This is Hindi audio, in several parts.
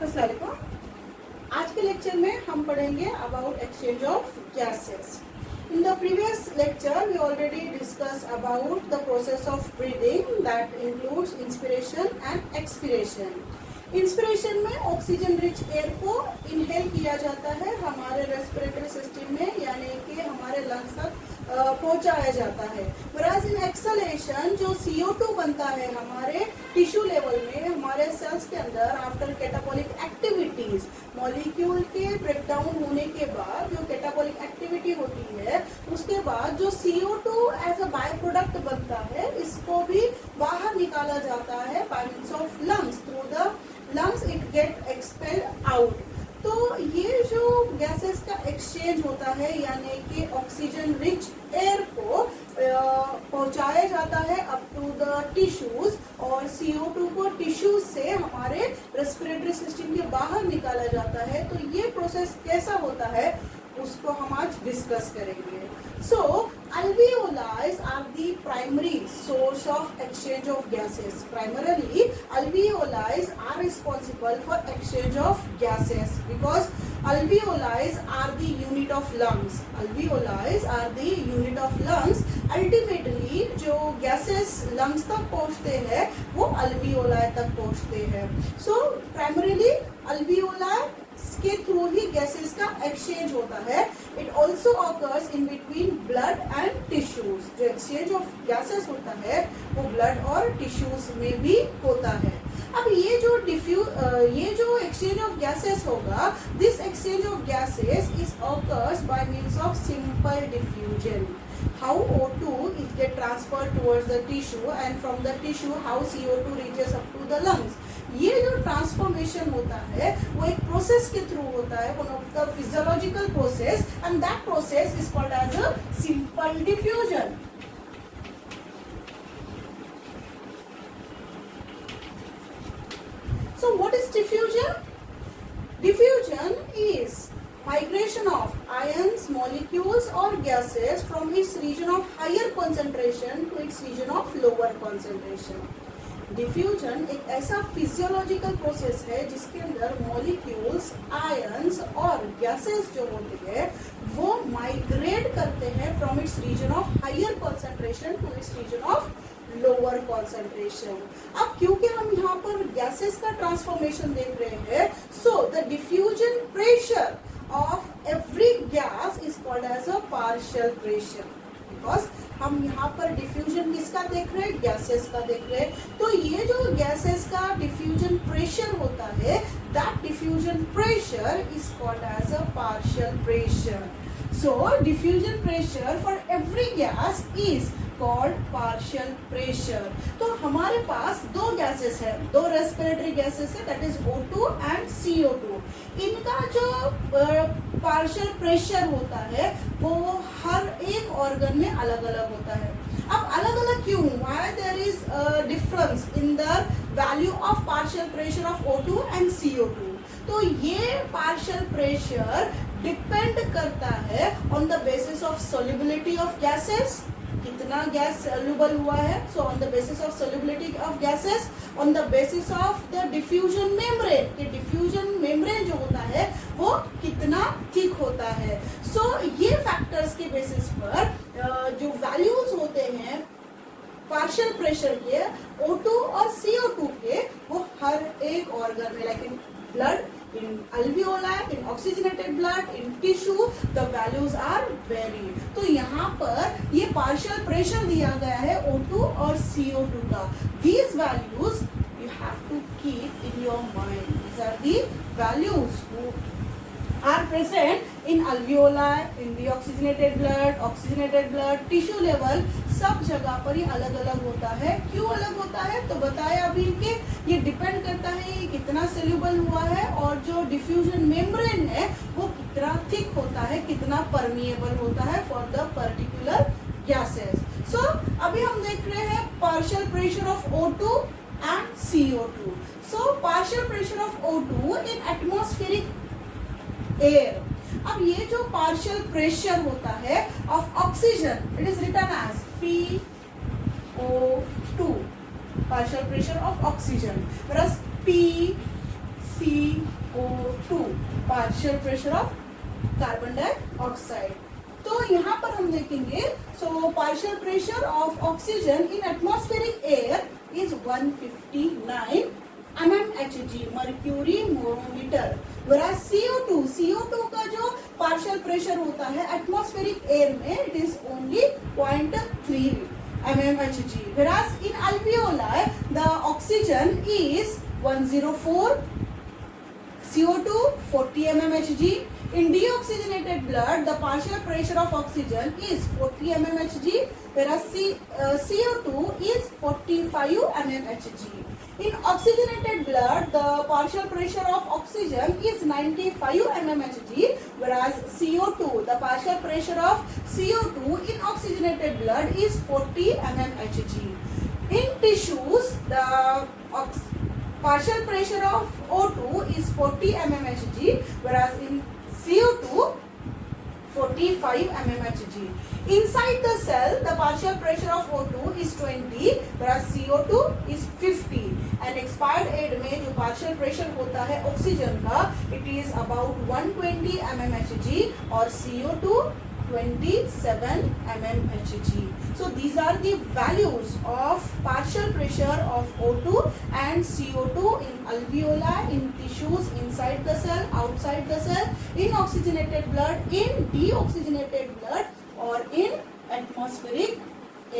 अस्सलाम वालेकुम। आज के लेक्चर में हम पढ़ेंगे about exchange of gases. In the previous lecture, we already discussed about the process of breathing that includes inspiration and expiration. Inspiration में ऑक्सीजन रिच एयर को इनहेल किया जाता है हमारे रेस्पिरेटरी सिस्टम में, यानी कि हमारे लंग्स तक पहुंचाया जाता है। whereas इन एक्सलेशन जो CO2 बनता है हमारे टिश्यू लेवल में, हमारे सेल्स के अंदर आफ्टर कैटाबॉलिक एक्टिविटीज, मॉलिक्यूल के ब्रेकडाउन होने के बाद जो कैटाबॉलिक एक्टिविटी होती है उसके बाद जो CO2 as a by product बनता है, इसको भी बाहर निकाला जाता है by means of lungs. Through the lungs it get expelled out. तो ये जो गैसेस का एक्सचेंज होता है, यानी कि ऑक्सीजन रिच एयर को पहुंचाया जाता है अप टू द टिश्यूज और CO2 को टिश्यूज से हमारे रेस्पिरेटरी सिस्टम के बाहर निकाला जाता है। तो ये प्रोसेस कैसा होता है उसको हम आज डिस्कस करेंगे। So, alveoli are the primary source of exchange of gases. Primarily, alveoli are responsible for exchange of gases because alveoli are the unit of lungs. Alveoli are the unit of lungs. Ultimately, जो gases lungs तक पहुँचते हैं वो alveoli तक पहुँचते हैं। So, primarily alveoli के थ्रू ही गैसेस का एक्सचेंज होता है। It also occurs in between blood and tissues. जो एक्सचेंज ऑफ गैसेस होता है वो ब्लड और टिश्यूज में भी होता है। अब ये जो एक्सचेंज ऑफ गैसेस होगा, this exchange of gases is occurs by means of simple diffusion. How O2 is get transferred towards the tissue and from the tissue how CO2 reaches up to the lungs. ये जो ट्रांसफॉर्मेशन होता है वो एक प्रोसेस के थ्रू होता है, one of the physiological process, and that process is called as a simple diffusion. So what is diffusion? Diffusion is migration of ions, molecules or gases from its region of higher concentration to its region of lower concentration. Diffusion एक ऐसा फिजियोलॉजिकल प्रोसेस है जिसके अंदर मॉलिक्यूल्स, आयंस और गैसेस जो होते हैं वो माइग्रेट करते हैं from its region of higher concentration to its region of lower concentration. अब क्योंकि हम यहाँ पर गैसेस का ट्रांसफॉर्मेशन देख रहे हैं, so the diffusion pressure of every gas is called as a partial pressure. Because हम यहाँ पर डिफ्यूजन किसका देख रहे हैं? गैसेस का देख रहे हैं। तो ये जो गैसेस का डिफ्यूजन प्रेशर होता है, that diffusion pressure is called as a partial pressure. So diffusion pressure for every gas is called partial pressure. तो हमारे पास दो गैसेस है, दो रेस्पिरेटरी गैसेस है, that is O2 and CO2। इनका जो पार्शियल प्रेशर होता है वो हर एक ऑर्गन में अलग अलग होता है। अब अलग अलग क्यों? Why there is difference in the value of partial pressure of O2 and CO2? तो ये पार्शियल प्रेशर डिपेंड करता है on the basis of solubility of gases, कितना गैस सोल्यूबल हुआ है। So on the basis of solubility of gases, on the basis of the diffusion membrane, कि डिफ्यूजन मेम्ब्रेन जो होता है वो कितना थिक होता है। सो ये फैक्टर्स के बेसिस पर जो वैल्यूज होते हैं पार्शियल प्रेशर के O2 और CO2 के, वो हर एक ऑर्गन में, like in blood, in alveoli, in oxygenated blood, in tissue, the values are varied. तो यहाँ पर ये partial pressure दिया गया है O2 और CO2 का। These values you have to keep in your mind. These are the values who are present in alveoli, in the oxygenated blood, tissue level, सब जगह पर ये अलग अलग होता है। क्यों अलग होता है? तो बताया अभी कि ये डिपेंड करता है ये कितना सेल्यूबल हुआ है और जो डिफ्यूजन मेम्ब्रेन है वो कितना थिक होता है, कितना परमिएबल होता है for the particular gases. So अभी हम देख रहे हैं partial pressure of O2 and CO2। So partial pressure of O2 in atmospheric air. अब ये जो पार्शियल प्रेशर होता है of oxygen, it is written as PO2, partial pressure of oxygen, whereas P CO2, partial pressure of carbon dioxide. तो यहाँ पर हम देखेंगे, so partial pressure of oxygen in atmospheric air is 159 mmHg, mercury manometer. whereas CO2 का जो पार्शियल प्रेशर होता है एटमॉस्फेरिक एयर में, it is only 0.3 mmHg, whereas in alveoli the oxygen is 104, CO2 40 mmHg. In deoxygenated blood, the partial pressure of oxygen is 40 mmHg, whereas CO2 is 45 mmHg. In oxygenated blood, the partial pressure of oxygen is 95 mmHg, whereas CO2, the partial pressure of CO2 in oxygenated blood is 40 mmHg. In tissues, the partial pressure of O2 is 40 mmHg, whereas in CO2 45 mmHg. Inside the cell, the partial pressure of O2 is 20, whereas CO2 is 50. And expired aid में जो partial pressure होता है ऑक्सीजन का, it is about 120 mmHg और CO2 27 mmHg. So these are the values of partial pressure of O2 and CO2 in alveoli, in tissues, inside the cell, outside the cell, in oxygenated blood, in deoxygenated blood और in atmospheric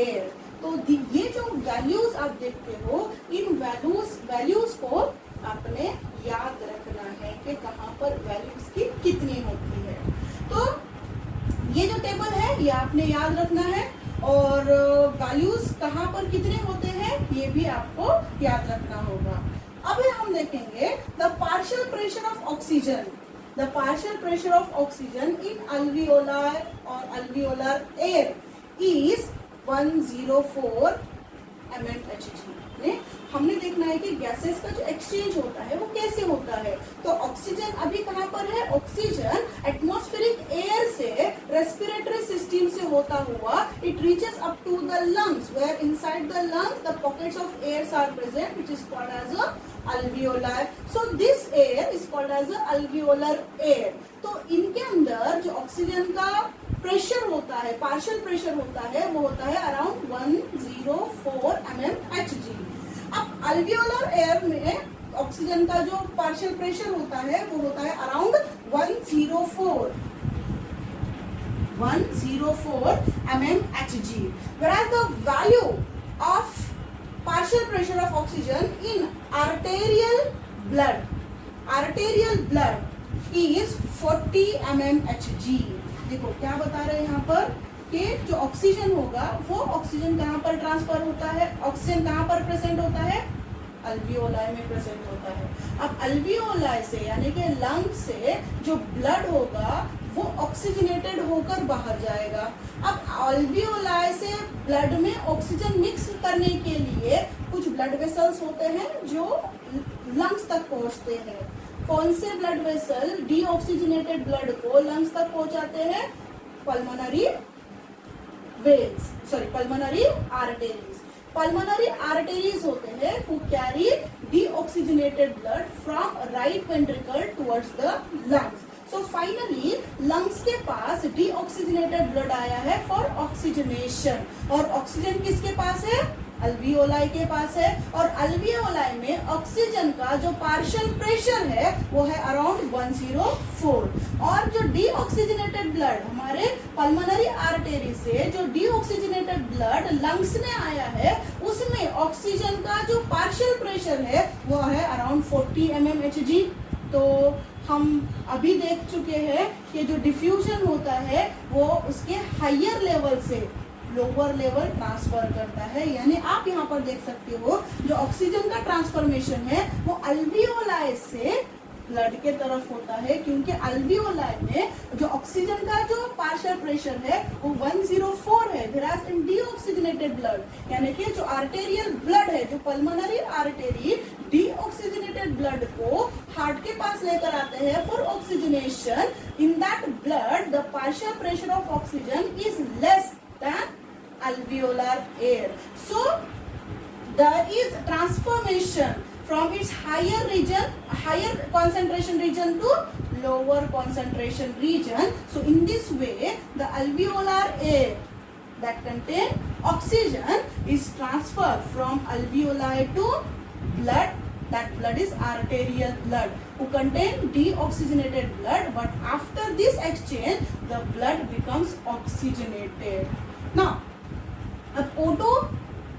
air. तो ये जो वैल्यूज आप देखते हो, इन वैल्यूज को आपने याद रखना है कि कहाँ पर वैल्यूज की कितनी होती है। तो ये जो टेबल है ये आपने याद रखना है, और वैल्यूज कहाँ पर कितने होते हैं ये भी आपको याद रखना होगा। अब हम देखेंगे the partial pressure of oxygen. The partial pressure of oxygen in alveoli और alveolar air is 104 mmHg। हमने देखना है कि गैसेस का जो एक्सचेंज होता है वो कैसे होता है। तो ऑक्सीजन अभी कहाँ पर है, ऑक्सीजन एटमॉस्फेरिक एयर से रेस्पिरेटरी सिस्टम से होता हुआ it reaches up to the lungs, where inside the lungs the pockets of airs are present, which is called as a alveoli. So this air is called as a alveolar air. तो इनके अंदर जो ऑक्सीजन का प्रेशर होता है, पार्शियल प्रेशर होता है, वो होता है अराउंड 104 mmHg। अब अल्वियोलर एयर में ऑक्सीजन का जो पार्शियल प्रेशर होता है वो होता है around 104 mmHg, whereas the value of partial pressure of oxygen in arterial blood is 40 mmHg। देखो क्या बता रहे हैं यहाँ पर कि जो ऑक्सीजन होगा वो ऑक्सीजन कहाँ पर ट्रांसफर होता है, ऑक्सीजन कहाँ पर प्रेजेंट होता है, अल्वियोलाई में प्रेजेंट होता है। अब अल्वियोलाई से यानी कि लंग से जो ब्लड होगा वो ऑक्सीजनेटेड होकर बाहर जाएगा। अब अल्वियोलाई से ब्लड में ऑक्सीजन मिक्स करने के लिए कुछ ब्लड वेसल्स होते हैं जो लंग्स तक पहुंचते हैं। कौन से ब्लड वेसल डीऑक्सीजनेटेड ब्लड को लंग्स तक पहुंचाते हैं, pulmonary veins, pulmonary arteries. Pulmonary arteries होते हैं who carry deoxygenated blood from right ventricle towards the lungs. So finally lungs के पास deoxygenated blood आया है for oxygenation, और ऑक्सीजन किसके पास है, अल्वियोलाई के पास है। और अल्वियोलाई में ऑक्सीजन का जो पार्शियल प्रेशर है वो है अराउंड 104, और जो डीऑक्सीजनेटेड ब्लड हमारे पल्मोनरी आर्टरी से जो डीऑक्सीजनेटेड ब्लड लंग्स में आया है उसमें ऑक्सीजन का जो पार्शियल प्रेशर है वो है अराउंड 40 mmHg। तो हम अभी देख चुके हैं कि जो डिफ्यूजन होता है वो उसके हायर लेवल से लोअर लेवल ट्रांसफर करता है। यानी आप यहाँ पर देख सकते हो जो ऑक्सीजन का ट्रांसफॉर्मेशन है वो अल्वियोलाई से ब्लड के तरफ होता है, क्योंकि अल्वियोलाई में जो ऑक्सीजन का जो पार्शियल प्रेशर है वो 104 है, whereas in deoxygenated blood यानी कि जो आर्टेरियल ब्लड है, जो पल्मोनरी आर्टरी डीऑक्सीजनेटेड ब्लड को हार्ट के पास लेकर आते हैं for oxygenation. In that blood the partial pressure of oxygen is less than alveolar air. So there is transformation from its higher concentration region to lower concentration region. So in this way, the alveolar air that contain oxygen is transferred from alveoli to blood. That blood is arterial blood, who contain deoxygenated blood, but after this exchange the blood becomes oxygenated. Now अब O2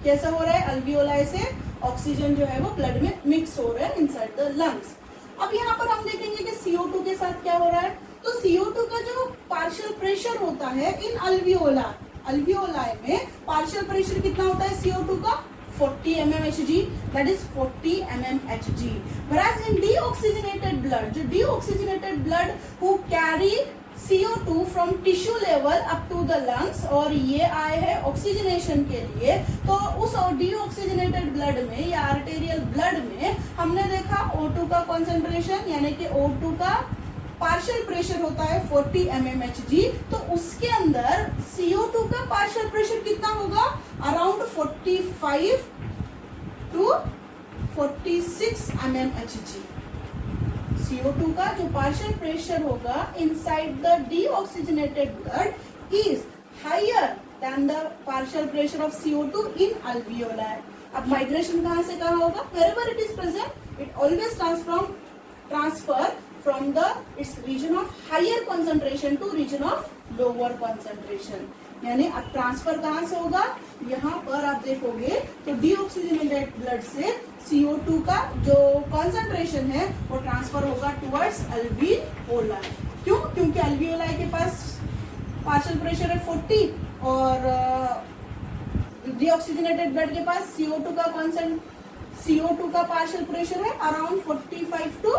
कैसा हो रहा है, अल्वियोलाई से ऑक्सीजन जो है वो ब्लड में मिक्स हो रहा है इनसाइड द लंग्स. अब यहाँ पर हम देखेंगे कि CO2 के साथ क्या हो रहा है. तो CO2 का जो पार्शियल प्रेशर होता है इन अल्वियोलाई में पार्शियल प्रेशर कितना होता है CO2 का, 40 mmHg, that is 40 mmHg. Whereas in deoxygenated blood, जो deoxygenated blood who carry CO2 from tissue level up to the lungs, और ये आए हैं ऑक्सीजनेशन के लिए, तो उस deoxygenated blood में या arterial blood में हमने देखा O2 का concentration यानी कि O2 का पार्शियल प्रेशर होता है 40 mmHg. तो उसके अंदर CO2 का पार्शियल प्रेशर कितना होगा, अराउंड 45 to 46 mmHg. CO2 का जो पार्शियल प्रेशर होगा inside the deoxygenated blood is higher than the partial pressure of CO2 in alveoli. अब माइग्रेशन कहाँ से कहाँ होगा, wherever it is present, it always transfer from the its region of higher concentration to region of lower concentration. यानी अब ट्रांसफर कहाँ से होगा, यहाँ पर आप देखोगे तो डीऑक्सीजनेटेड ब्लड से CO2 का जो कॉन्सेंट्रेशन है वो ट्रांसफर होगा टुवर्ड्स अल्वियोलाई. क्यों, क्योंकि अल्वियोलाई के पास पार्शियल प्रेशर है 40 और डीऑक्सीजनेटेड ब्लड के पास CO2 का पार्शियल प्रेशर है around 45 to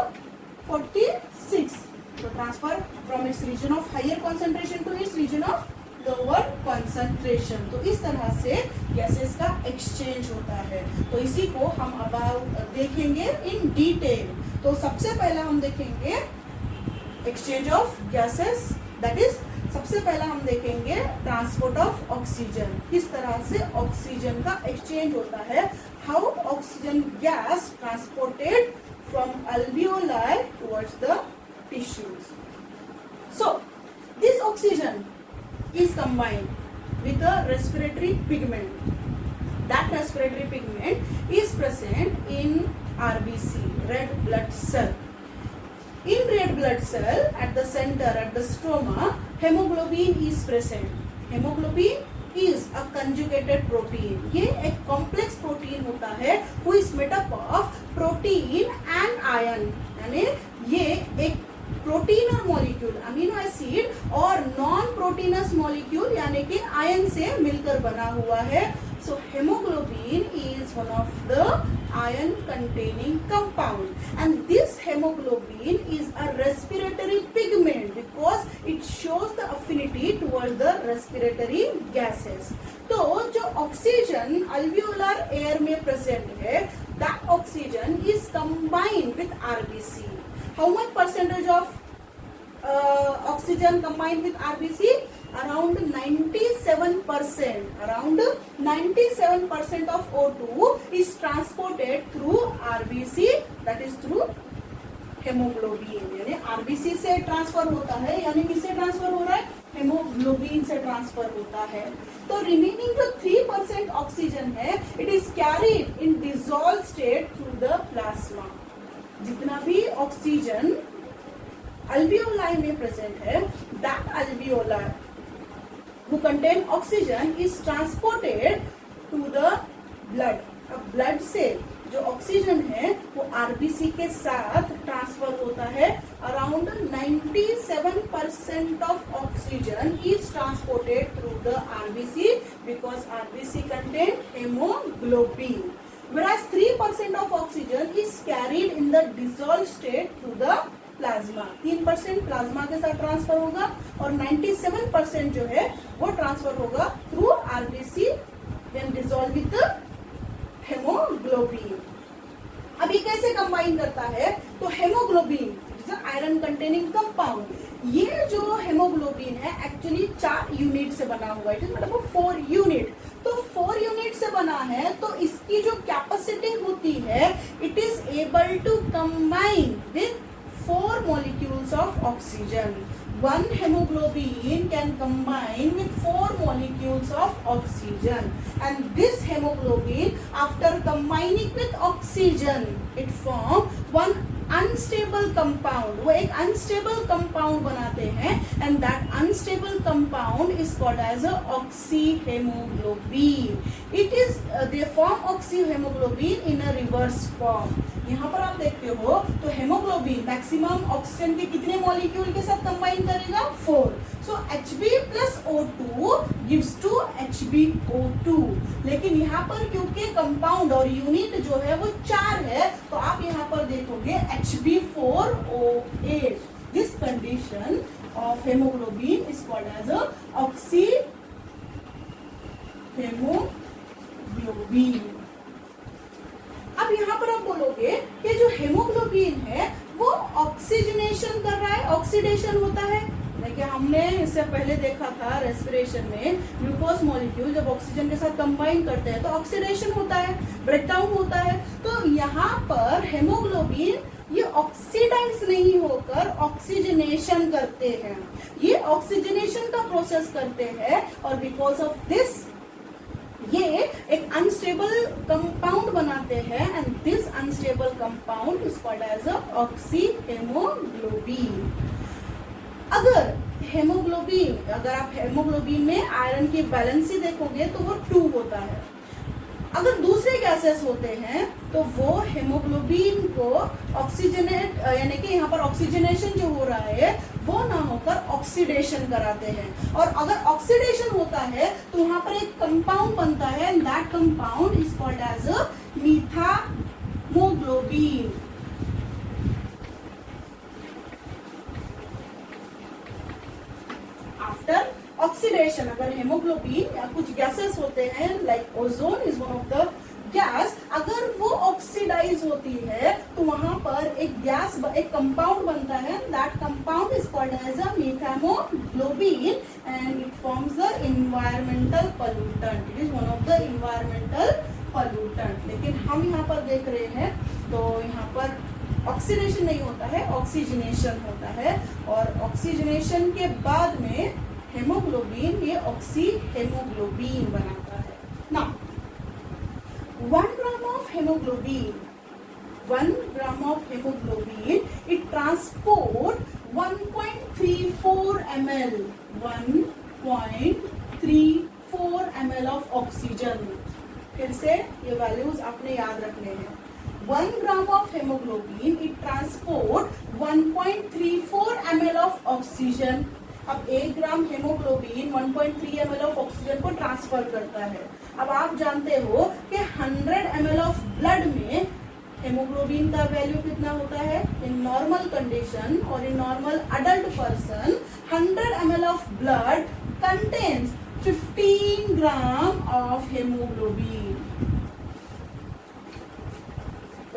46. So transfer from its region of higher concentration to its region of lower concentration. तो इस तरह से गैसेस का एक्सचेंज होता है. तो इसी को हम अब देखेंगे इन डिटेल. तो सबसे पहला हम देखेंगे exchange of gases, that is सबसे पहला हम देखेंगे ट्रांसपोर्ट ऑफ ऑक्सीजन. किस तरह से ऑक्सीजन का एक्सचेंज होता है, how oxygen gas transported from alveoli towards the tissues. So this oxygen is combined with a respiratory pigment. That respiratory pigment is present in RBC, red blood cell. In red blood cell at the center, at the stroma, hemoglobin is present. Hemoglobin is a conjugated protein. ये एक complex protein होता है who is made up of protein and iron. यानी ये एक प्रोटीन और मॉलिक्यूल अमीनो एसिड और नॉन प्रोटीनस मॉलिक्यूल यानी कि आयन से मिलकर बना हुआ है. So hemoglobin is one of the iron containing compound, and this hemoglobin is a respiratory pigment because it shows the affinity towards the respiratory gases. तो जो ऑक्सीजन alveolar air में present है, that oxygen is combined with RBC. How much percentage of oxygen combined with RBC? Around 97%. Around 97% of O2 is transported through RBC, that is through hemoglobin. यानी RBC से ट्रांसफर होता है, यानी किससे ट्रांसफर हो रहा है, हेमोग्लोबिन से ट्रांसफर होता है. तो रिमेनिंग जो 3% ऑक्सीजन है, it is carried in dissolve state through the plasma. जितना भी ऑक्सीजन alveoli में प्रेजेंट है, that alveoli who contain oxygen is transported to the blood. अब ब्लड से जो ऑक्सीजन है वो आरबीसी के साथ ट्रांसफर होता है. Around 97% of oxygen is transported through the RBC because RBC contain haemoglobin. Whereas 3% of oxygen is carried in the dissolved state through the plasma. 3% plasma के साथ ट्रांसफर होगा और 97% जो है वो ट्रांसफर होगा through RBC when dissolve with haemoglobin. अब ये कैसे कंबाइन करता है, तो haemoglobin is iron containing compound ये जो हेमोग्लोबिन है एक्चुअली 4 यूनिट से बना हुआ है, मतलब 4 यूनिट। तो 4 यूनिट से बना है, तो इसकी जो कैपेसिटी होती है, it is able to combine with 4 molecules of oxygen. One hemoglobin can combine with 4 molecules of oxygen, and this hemoglobin, after combining with oxygen, it form one unstable compound. वो एक unstable compound बनाते हैं, and that unstable compound is called as a oxyhemoglobin. It is they form oxyhemoglobin in a reverse form. यहाँ पर आप देखते हो तो हेमोग्लोबिन मैक्सिमम ऑक्सीजन के कितने मॉलिक्यूल के साथ कंबाइन करेगा? 4. सो Hb plus O2 gives to HbO2. लेकिन यहाँ पर क्योंकि कंपाउंड और यूनिट जो है वो 4 है, तो आप यहाँ पर देखोगे Hb4O8. This condition of haemoglobin is called as a oxy haemoglobin. अब यहाँ पर आप बोलोगे कि जो हेमोग्लोबिन है वो ऑक्सीजनेशन कर रहा है, ऑक्सीडेशन होता है. देखिए हमने इससे पहले देखा था रेस्पिरेशन में ग्लूकोज मॉलिक्यूल जब ऑक्सीजन के साथ कंबाइन करते हैं तो ऑक्सीडेशन होता है, ब्रेकडाउन होता है. तो यहाँ पर हेमोग्लोबिन ये ऑक्सीडाइज नहीं होकर ऑक्सीजनेशन करते हैं, ये ऑक्सीजनेशन का प्रोसेस करते हैं, और बिकॉज ऑफ दिस ये एक अनस्टेबल कंपाउंड बनाते हैं, and this unstable compound is called as a oxyhaemoglobin. अगर आप हेमोग्लोबिन में आयरन की बैलेंसी देखोगे तो वो 2 होता है. अगर दूसरे गैसेस होते हैं तो वो हेमोग्लोबिन को ऑक्सीजनेट, यानी कि यहाँ पर ऑक्सीजनेशन जो हो रहा है वो ना होकर ऑक्सीडेशन कराते हैं. और अगर ऑक्सीडेशन होता है तो वहां पर एक कंपाउंड बनता है, and that compound is called as a methaemoglobin. After oxidation, अगर हेमोग्लोबिन या कुछ गैसेस होते हैं like ozone is one of the gas, अगर वो ऑक्सीडाइज होती है तो वहां पर एक गैस, एक कंपाउंड बनता है, that compound is called as a methaemoglobin, and it forms the environmental pollutant. It is one of the environmental pollutant. लेकिन हम यहाँ पर देख रहे हैं तो यहाँ पर ऑक्सीडेशन नहीं होता है, ऑक्सीजनेशन होता है, और ऑक्सीजनेशन के बाद में हेमोग्लोबिन ये ऑक्सीहेमोग्लोबिन बनाता है. Now 1 gram of hemoglobin, it transport 1.34 ml, 1.34 ml of oxygen. फिर से ये वैल्यूज आपने याद रखने हैं. 1 gram of hemoglobin, it transport 1.34 ml of oxygen. अब 1 ग्राम हेमोग्लोबिन 1.3 ml ऑफ ऑक्सीजन को ट्रांसफर करता है. अब आप जानते हो कि 100 ml ऑफ ब्लड में हेमोग्लोबिन का वैल्यू कितना होता है? इन नॉर्मल कंडीशन और in normal adult person 100 ml of blood contains 15 gram of haemoglobin.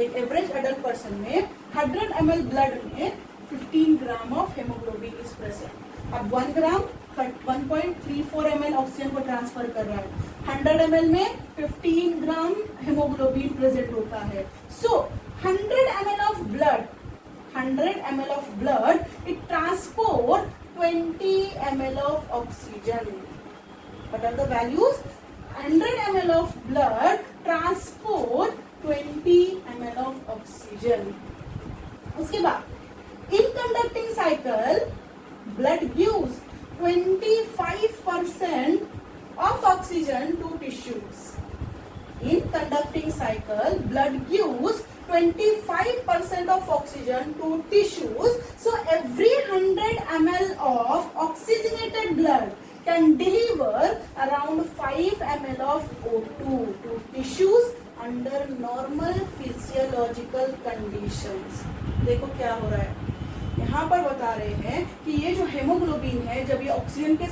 एक एवरेज अडल्ट पर्सन में 100 ml ब्लड में 15 gram of haemoglobin is present. अब 1 ग्राम 1.34 ml ऑक्सीजन को ट्रांसफर कर रहा है, 100 ml में 15 ग्राम हेमोग्लोबिन प्रेजेंट होता है. So 100 ml of blood it transport 20 ml of oxygen. What are the values? 100 ml of blood transport 20 ml of oxygen. उसके बाद in conducting cycle blood gives 25% of oxygen to tissues. In conducting cycle, blood gives 25% of oxygen to tissues. So every 100 ml of oxygenated blood can deliver around 5 ml of O2 to tissues under normal physiological conditions. देखो क्या हो रहा है यहाँ पर बता रहे हैं कि ये जो हेमोग्लोबिन है जब ये ऑक्सीजन के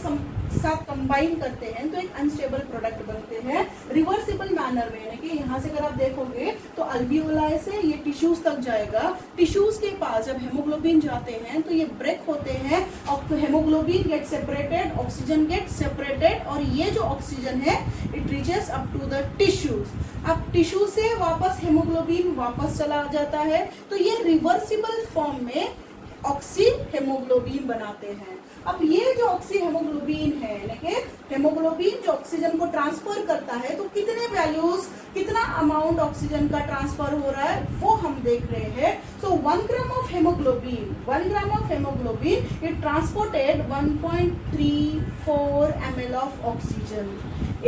साथ कंबाइन करते हैं तो एक अनस्टेबल प्रोडक्ट बनते हैं रिवर्सिबल मैनर में, यानी कि यहाँ से अगर आप देखोगे तो अल्वियोलाई से ये टिश्यूज तक जाएगा। टिश्यूज के पास जब हेमोग्लोबिन जाते हैं तो ये ब्रेक होते हैं और haemoglobin get separated, oxygen get separated, और ये जो ऑक्सीजन है it reaches up to the tissues. अब टिश्यू से वापस हेमोग्लोबिन वापस चला जाता है, तो ये रिवर्सिबल फॉर्म में ऑक्सी हेमोग्लोबिन बनाते हैं। अब ये जो ऑक्सी हेमोग्लोबिन है, यानी कि हेमोग्लोबिन जो ऑक्सीजन को ट्रांसफर करता है, तो कितने वैल्यूज, कितना अमाउंट ऑक्सीजन का ट्रांसफर हो रहा है वो हम देख रहे हैं। सो 1 gram of haemoglobin, 1 gram of haemoglobin it transported 1.34 ml of oxygen.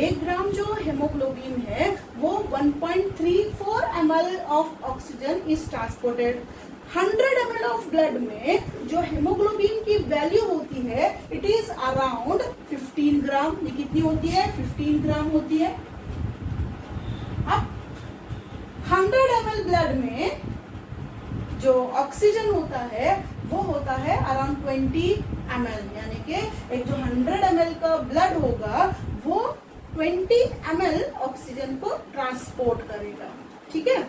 1 ग्राम जो हेमोग्लोबिन है वो 1.34 ml of oxygen is transported. 100 ml of blood में जो हेमोग्लोबिन की वैल्यू होती है इट इज अराउंड 15 ग्राम। ये कितनी होती है? 15 ग्राम होती है। अब 100 ml ब्लड में जो ऑक्सीजन होता है वो होता है अराउंड 20 ml, यानी कि एक जो 100 ml का ब्लड होगा वो 20 ml ऑक्सीजन को ट्रांसपोर्ट करेगा। ठीक है,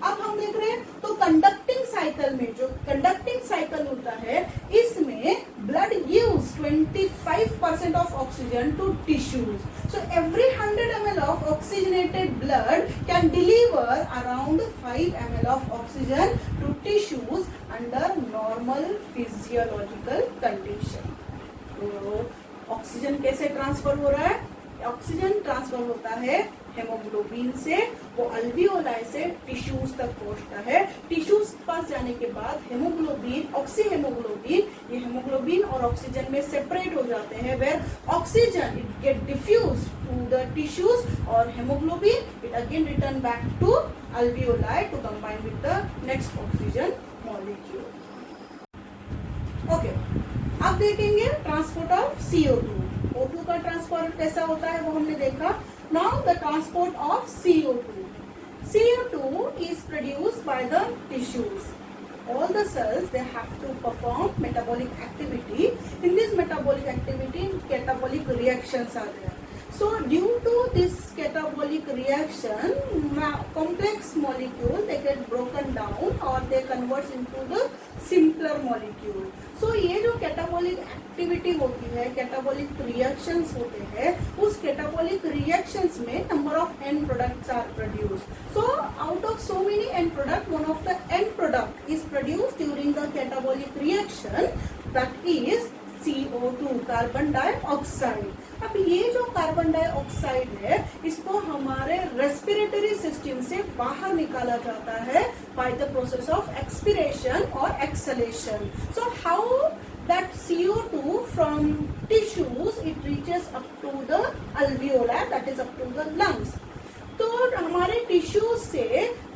अब हम देख रहे हैं तो कंडक्टिंग साइकिल में, जो कंडक्टिंग साइकिल होता है इसमें blood gives 25% of oxygen to tissues. So every 100 ml of oxygenated blood can deliver around 5 ml of oxygen to tissues under normal physiological condition. तो ऑक्सीजन कैसे ट्रांसफर हो रहा है? ऑक्सीजन ट्रांसफर होता है हेमोग्लोबिन से, वो अल्वियोलाई से टिश्यूज तक पहुंचता है। टिश्यूज के पास जाने के बाद हेमोग्लोबिन, ऑक्सी हेमोग्लोबिन, ये हेमोग्लोबिन और ऑक्सीजन में सेपरेट हो जाते हैं, where oxygen it get diffuse to the tissues और haemoglobin it again return back to alveoli to combine with the next oxygen molecule. Okay, अब देखेंगे ट्रांसपोर्ट ऑफ CO2। O2 का ट्रांसपोर्ट कैसा होता है वो हमने देखा। Now the transport of CO2. CO2 is produced by the tissues. All the cells they have to perform metabolic activity. In this metabolic activity, catabolic reactions are there. So due to this catabolic reaction, complex molecule they get broken down or they convert into the simpler molecule. So ये जो catabolic activity होती है, catabolic reactions होते हैं, उस catabolic reactions में number of end products are produced. So out of so many end product, one of the end product is produced during the catabolic reaction, that is CO2, carbon dioxide. अब ये जो कार्बन डाइऑक्साइड है इसको हमारे रेस्पिरेटरी सिस्टम से बाहर निकाला जाता है by the process of expiration और exhalation. So how that CO2 from tissues it reaches up to the alveoli, that is up to the lungs. तो हमारे टिश्यूज से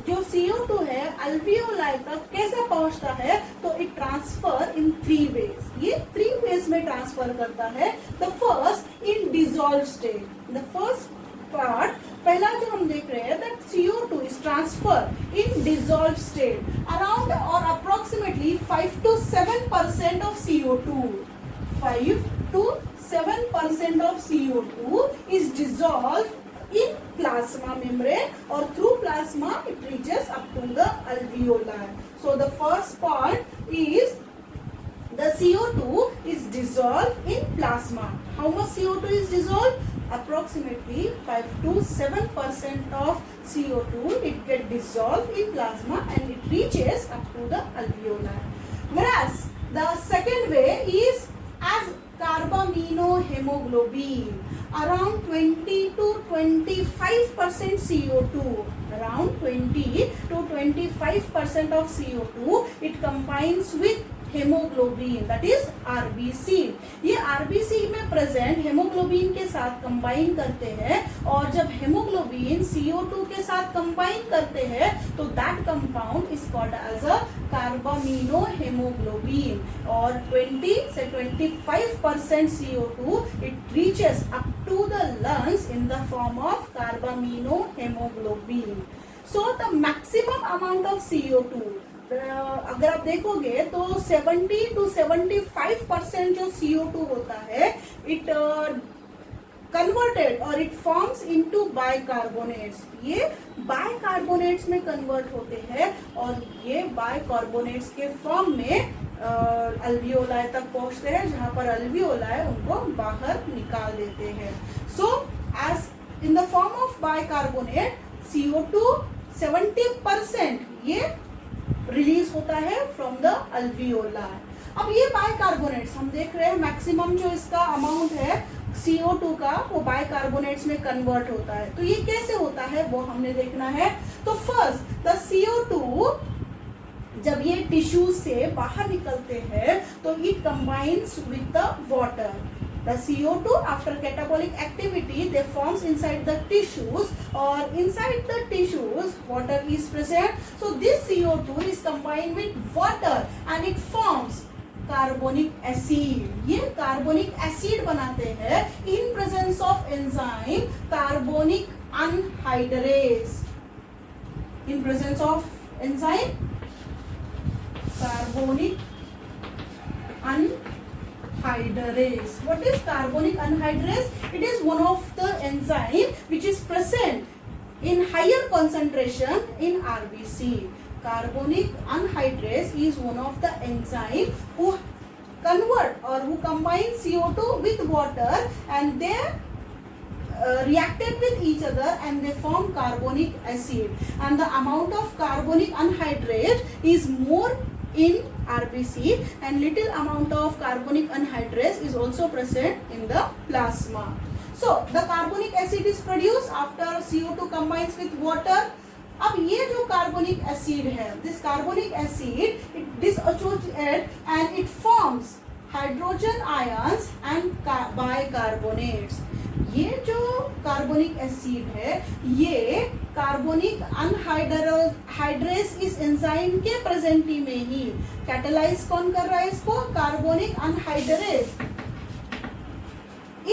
जो CO2 है अल्वियोलाई तक कैसे पहुंचता है? तो इट ट्रांसफर इन 3 वेज। ये 3 वेज में ट्रांसफर करता है। The first in dissolve state. The first part, पहला जो हम देख रहे हैं that CO2 is transfer in dissolve state around और approximately 5 to 7% of CO2। 5 to 7% of CO2 is dissolve in plasma membrane or through plasma it reaches up to the alveoli. So the first part is the CO2 is dissolved in plasma. How much CO2 is dissolved? Approximately 5 to 7% of CO2 it get dissolved in plasma and it reaches up to the alveoli. Whereas the second way is as carbaminohemoglobin. Around 20 to 25% CO2, around 20 to 25% of CO2 it combines with haemoglobin, that is RBC. ये आरबीसी में प्रेजेंट हेमोग्लोबिन के साथ कंबाइन करते हैं और जब हेमोग्लोबिन CO2 के साथ कंबाइन करते हैं तो that compound is called as a carbaminohaemoglobin. और 20 से 25% CO2 it reaches up to the lungs in the form of carbaminohaemoglobin. So the maximum amount of CO2 अगर आप देखोगे तो 70 to 75% जो CO2 होता है इट कन्वर्टेड और इट फॉर्म्स इनटू बाइकार्बोनेट्स। ये बाइकार्बोनेट्स में कन्वर्ट होते हैं और ये बाइकार्बोनेट्स के फॉर्म में अल्वियोलाई तक पहुंचते हैं, जहां पर अल्वियोलाई उनको बाहर निकाल देते हैं। So as in the form of bicarbonate CO2 70% ये रिलीज होता है फ्रॉम द अल्वियोलाई। अब ये बाइकार्बोनेट्स हम देख रहे हैं मैक्सिमम जो इसका अमाउंट है CO2 का वो बाइकार्बोनेट्स में कन्वर्ट होता है। तो ये कैसे होता है वो हमने देखना है। तो फर्स्ट द CO2 जब ये टिश्यू से बाहर निकलते हैं तो it combines with the water. The CO2 after catabolic activity they forms inside the tissues, or inside the tissues water is present. So this CO2 is combined with water and it forms carbonic acid. ये कार्बोनिक एसिड बनाते हैं in presence of enzyme carbonic anhydrase. In presence of enzyme carbonic anhydrase. What is carbonic anhydrase? It is one of the enzyme which is present in higher concentration in RBC. Carbonic anhydrase is one of the enzyme who convert or who combine CO2 with water and they reacted with each other and they form carbonic acid, and the amount of carbonic anhydrase is more in RBC and little amount of carbonic anhydrase is also present in the plasma. So the carbonic acid is produced after CO2 combines with water. अब ये जो कार्बोनिक एसिड है, this carbonic acid it dissociate and it forms hydrogen ions and bicarbonates. ये जो कार्बोनिक एसिड है ये कार्बोनिक अनहाइड्रेस इस एंजाइम के प्रेजेंटी में ही कैटेलाइज कौन कर रहा है इसको? कार्बोनिक अनहाइड्रेस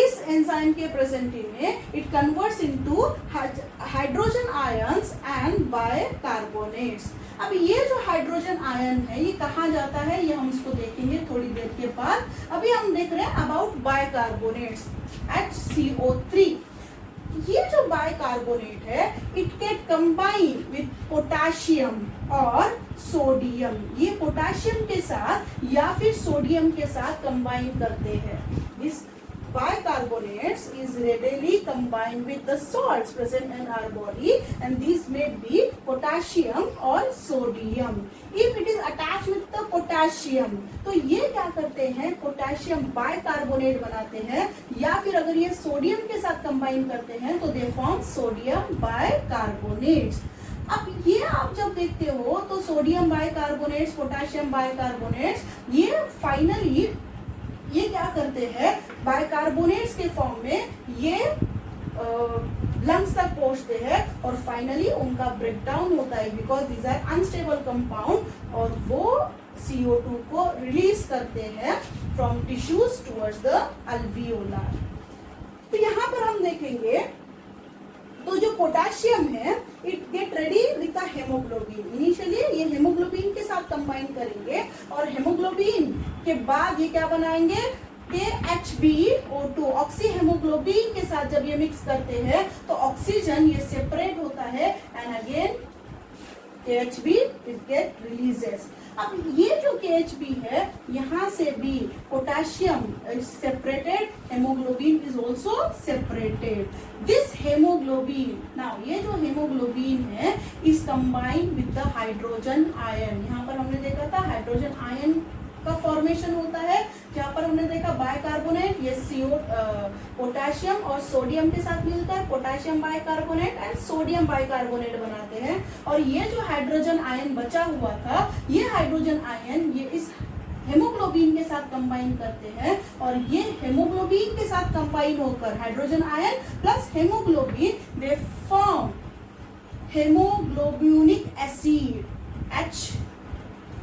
इस एंजाइम के प्रेजेंटी में it converts into hydrogen ions and bicarbonates. अब ये जो हाइड्रोजन आयन है ये कहाँ जाता है ये हम इसको देखेंगे थोड़ी देर के बाद। अभी हम देख रहे हैं अबाउट बाइकार्बोनेट्स HCO3। ये जो बाइकार्बोनेट है it gate combine with potassium और सोडियम। ये पोटेशियम के साथ या फिर सोडियम के साथ कंबाइन करते हैं। This bicarbonates is readily combined with the salts present in our body and these may be potassium or sodium. If it is attached with the potassium तो ये क्या करते हैं? पोटेशियम बाइकार्बोनेट बनाते हैं, या फिर अगर ये सोडियम के साथ कंबाइन करते हैं तो दे फॉर्म सोडियम बाइकार्बोनेट्स। अब ये आप जब देखते हो तो सोडियम बाइकार्बोनेट्स, पोटेशियम बाइकार्बोनेट्स ये फाइनली ये क्या करते हैं? बाइकार्बोनेट्स के फॉर्म में ये लंग्स तक पहुंचते हैं और फाइनली उनका ब्रेकडाउन होता है because these are unstable compound और वो CO2 को रिलीज करते हैं from tissues towards the alveoli. तो यहाँ पर हम देखेंगे तो जो पोटेशियम है it get ready with the haemoglobin. Initially ये हेमोग्लोबिन के साथ कंबाइन करेंगे और हेमोग्लोबिन के बाद ये क्या बनाएंगे? KHbO2 ऑक्सी हेमोग्लोबिन के साथ जब ये मिक्स करते हैं तो ऑक्सीजन ये सेपरेट होता है and again KHb it get releases. अब ये जो KHb है यहाँ से भी potassium is separated, haemoglobin is also separated. This haemoglobin now ये जो हेमोग्लोबिन है is combined with the hydrogen ion. यहाँ पर हमने देखा था हाइड्रोजन आयन का फॉर्मेशन होता है, जहाँ पर हमने देखा बाइकार्बोनेट ये पोटेशियम और सोडियम के साथ मिलकर potassium bicarbonate and sodium bicarbonate बनाते हैं। और ये जो हाइड्रोजन आयन बचा हुआ था ये हाइड्रोजन आयन ये इस हेमोग्लोबिन के साथ कंबाइन करते हैं और ये हेमोग्लोबिन के साथ कंबाइन होकर hydrogen ion plus haemoglobin they form haemoglobinic acid H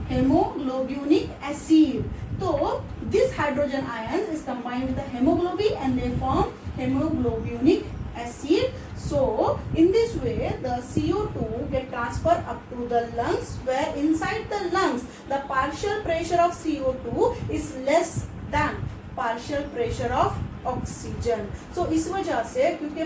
hemoglobinic acid. So this hydrogen ions is combined with the hemoglobin and they form hemoglobinic acid. So in this way the CO2 get transferred up to the lungs, where inside the lungs the partial pressure of CO2 is less than partial pressure of oxygen. So इस वजह से क्योंकि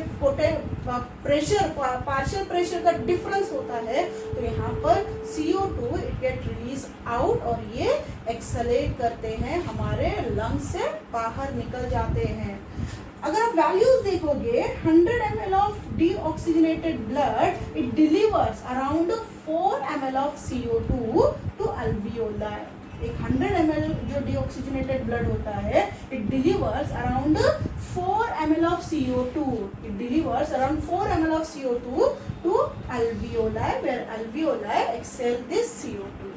प्रेशर पार्शियल प्रेशर का डिफरेंस होता है तो यहाँ पर CO2 it get release out और ये एक्सलेट करते हैं, हमारे लंग्स से बाहर निकल जाते हैं। अगर आप वैल्यूज देखोगे 100 ml of deoxygenated blood it delivers around 4 ml of CO2 to alveoli. एक 100 ml जो डीऑक्सीजनेटेड ब्लड होता है it delivers around 4 ml of CO2, it delivers around 4 ml of CO2 to alveoli where alveoli exhale this CO2।